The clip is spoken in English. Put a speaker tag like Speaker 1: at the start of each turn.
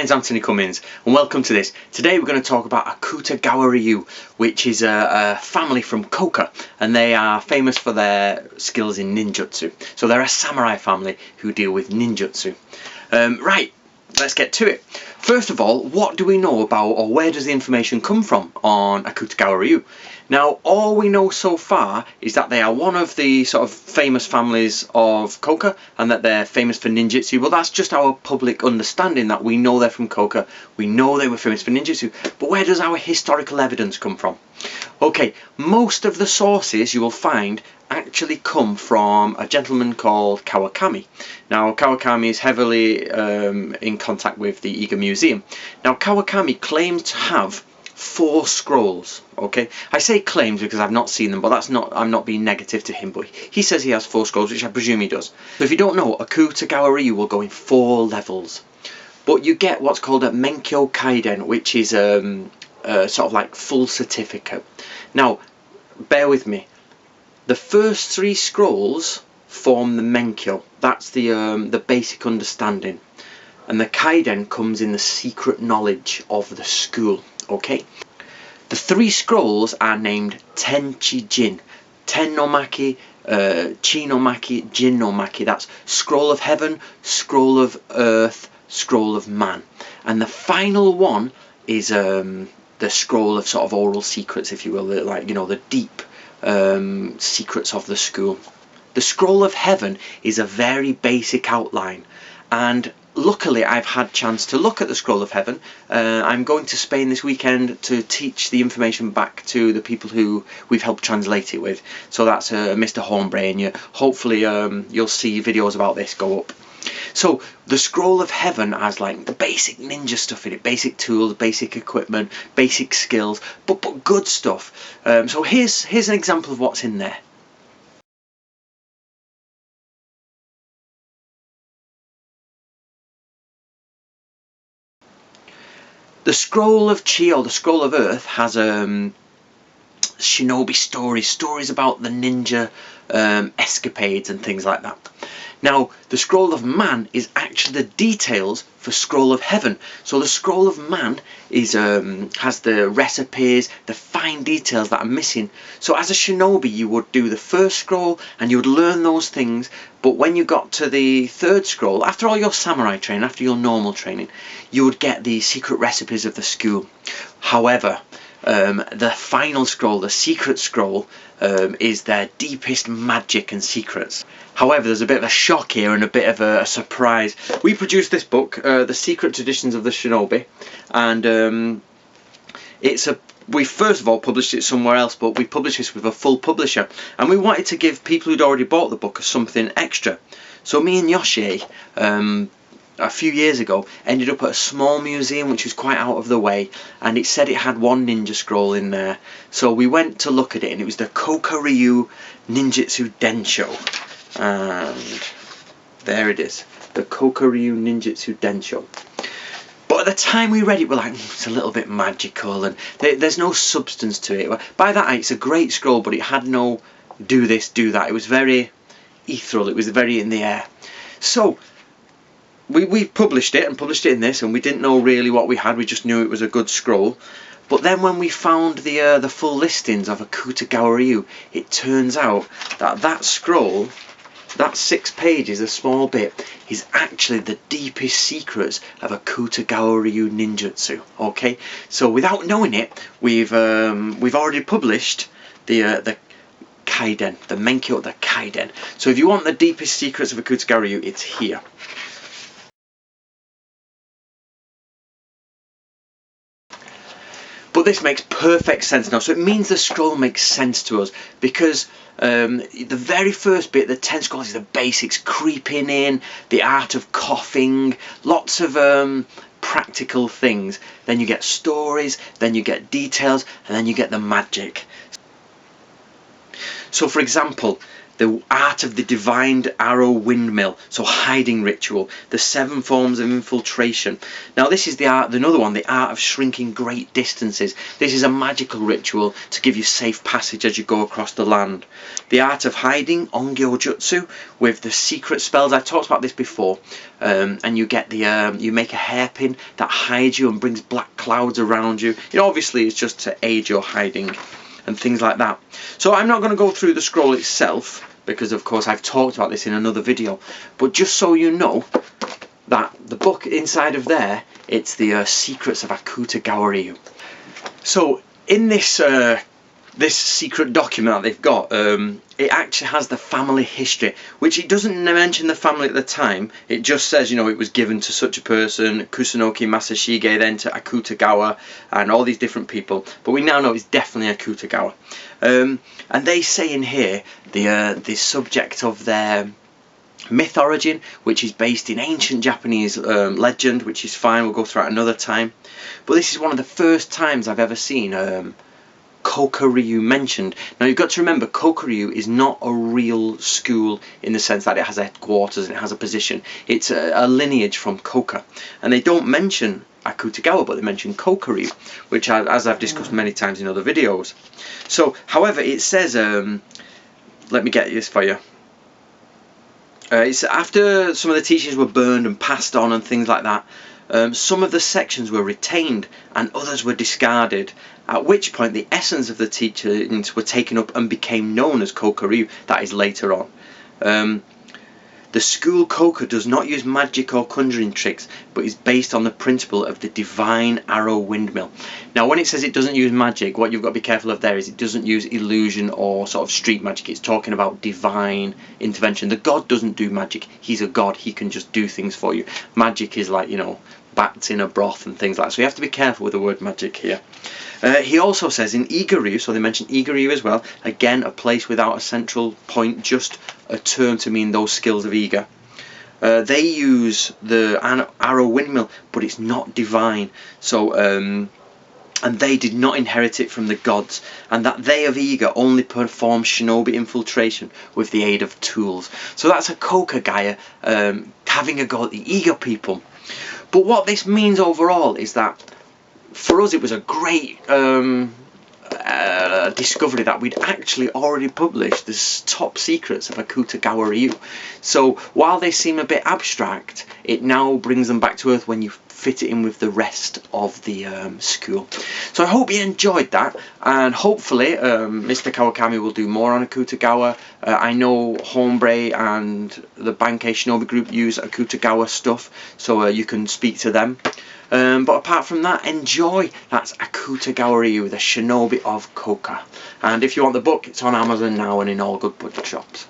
Speaker 1: name's Antony Cummins and welcome to this. Today we're going to talk about Akutagawa Ryu, which is a family from Koka, and they are famous for their skills in ninjutsu. So they're a samurai family who deal with ninjutsu. Right, let's get to it. First of all, what do we know about, or where does the information come from on Akutagawa Ryu? Now, all we know so far is that they are one of the sort of famous families of Koka and that they're famous for ninjutsu. Well, that's just our public understanding, that we know they're from Koka, we know they were famous for ninjutsu, but where does our historical evidence come from? Okay, most of the sources you will find actually come from a gentleman called Kawakami. Now, Kawakami is heavily in contact with the Iga Museum. Now, Kawakami claims to have 4 scrolls. Okay, I say claims because I've not seen them, but that's not, I'm not being negative to him, but he says he has 4 scrolls, which I presume he does. So if you don't know, Akutagawa Ryu will go in 4 levels, but you get what's called a Menkyo Kaiden, which is sort of like full certificate. Now, bear with me. The first 3 scrolls form the Menkyo. That's the basic understanding, and the Kaiden comes in the secret knowledge of the school. Okay, the 3 scrolls are named Tenchi Jin, Ten no Maki, Chi no Maki, Jin no Maki. That's Scroll of Heaven, Scroll of Earth, Scroll of Man, and the final one is the Scroll of sort of oral secrets, if you will, like, you know, the deep secrets of the school. The Scroll of Heaven is a very basic outline, and luckily I've had chance to look at the Scroll of Heaven. I'm going to Spain this weekend to teach the information back to the people who we've helped translate it with. So that's Mr. Hornbray, and hopefully you'll see videos about this go up. So the Scroll of Heaven has like the basic ninja stuff in it, basic tools, basic equipment, basic skills, but good stuff. So here's an example of what's in there. The Scroll of Chi, or the Scroll of Earth, has Shinobi stories about the ninja escapades and things like that. Now, the Scroll of Man is actually the details for Scroll of Heaven. So the Scroll of Man is has the recipes, the fine details that are missing. So as a shinobi, you would do the first scroll and you would learn those things, but when you got to the 3rd scroll, after all your samurai training, after your normal training, you would get the secret recipes of the school. However, the final scroll, the secret scroll, is their deepest magic and secrets. However, there's a bit of a shock here and a bit of a surprise. We produced this book, The Secret Traditions of the Shinobi, and we first of all published it somewhere else, but we published this with a full publisher, and we wanted to give people who'd already bought the book something extra. So me and Yoshi, a few years ago, ended up at a small museum which was quite out of the way, and it said it had 1 ninja scroll in there. So we went to look at it, and it was the Koka Ryu Ninjutsu Densho, and there it is, the Koka Ryu Ninjutsu Densho. But at the time we read it, we're like, it's a little bit magical, and there's no substance to it. By that, it's a great scroll, but it had no do this, do that. It was very ethereal, it was very in the air. So we published it, and published it in this, and we didn't know really what we had, we just knew it was a good scroll. But then when we found the full listings of Akutagawa Ryu, it turns out that scroll, that 6 pages, a small bit, is actually the deepest secrets of Akutagawa Ryu Ninjutsu. Okay, so without knowing it, we've already published the Kaiden, the Menkyo, the Kaiden. So if you want the deepest secrets of Akutagawa Ryu, it's here. But this makes perfect sense now. So it means the scroll makes sense to us, because the very first bit, the 10 scrolls, is the basics, creeping in, the art of coughing, lots of practical things. Then you get stories, then you get details, and then you get the magic. So for example, the art of the divined arrow windmill, so hiding ritual, the 7 forms of infiltration. Now this is the art, another one, the art of shrinking great distances. This is a magical ritual to give you safe passage as you go across the land. the art of hiding, Ongyo Jutsu, with the secret spells. I talked about this before, and you get the you make a hairpin that hides you and brings black clouds around you. You know, obviously it's just to aid your hiding and things like that. So I'm not going to go through the scroll itself, because of course I've talked about this in another video, but just so you know that the book inside of there, it's the secrets of Akutagawa Ryu. So in this this secret document that they've got, it actually has the family history, which it doesn't mention the family at the time. It just says, you know, it was given to such a person, Kusunoki Masashige, then to Akutagawa, and all these different people. But we now know it's definitely Akutagawa. And they say in here the subject of their myth origin, which is based in ancient Japanese legend, which is fine, we'll go through it another time. But this is one of the first times I've ever seen Koka-ryu mentioned. Now you've got to remember, Koka-ryu is not a real school in the sense that it has a headquarters and it has a position. It's a lineage from Koka, and they don't mention Akutagawa, but they mention Koka-ryu, which, as I've discussed many times in other videos. So, however, it says, let me get this for you. It's after some of the teachings were burned and passed on and things like that. Some of the sections were retained and others were discarded, at which point the essence of the teachings were taken up and became known as Koka-ryu. That is later on. The school Koka does not use magic or conjuring tricks, but is based on the principle of the divine arrow windmill. Now when it says it doesn't use magic, what you've got to be careful of there is it doesn't use illusion or sort of street magic. It's talking about divine intervention. The god doesn't do magic. He's a god. He can just do things for you. Magic is like, you know, bats in a broth and things like that. So you have to be careful with the word magic here. He also says in Iga-ryu, so they mention Iga-ryu as well, again a place without a central point, just a term to mean those skills of Iga. They use the arrow windmill, but it's not divine. So and they did not inherit it from the gods, and that they of Iga only perform shinobi infiltration with the aid of tools. So that's a Koka guy having a go at the Iga people. But what this means overall is that for us it was a great discovery that we'd actually already published the top secrets of Akutagawa Ryu. So while they seem a bit abstract, it now brings them back to earth when you fit it in with the rest of the school. So I hope you enjoyed that, and hopefully Mr. Kawakami will do more on Akutagawa. I know Hombre and the Bankei Shinobi group use Akutagawa stuff, so you can speak to them. But apart from that, enjoy. That's Akutagawa Ryu, the Shinobi of Koka. And if you want the book, it's on Amazon now and in all good book shops.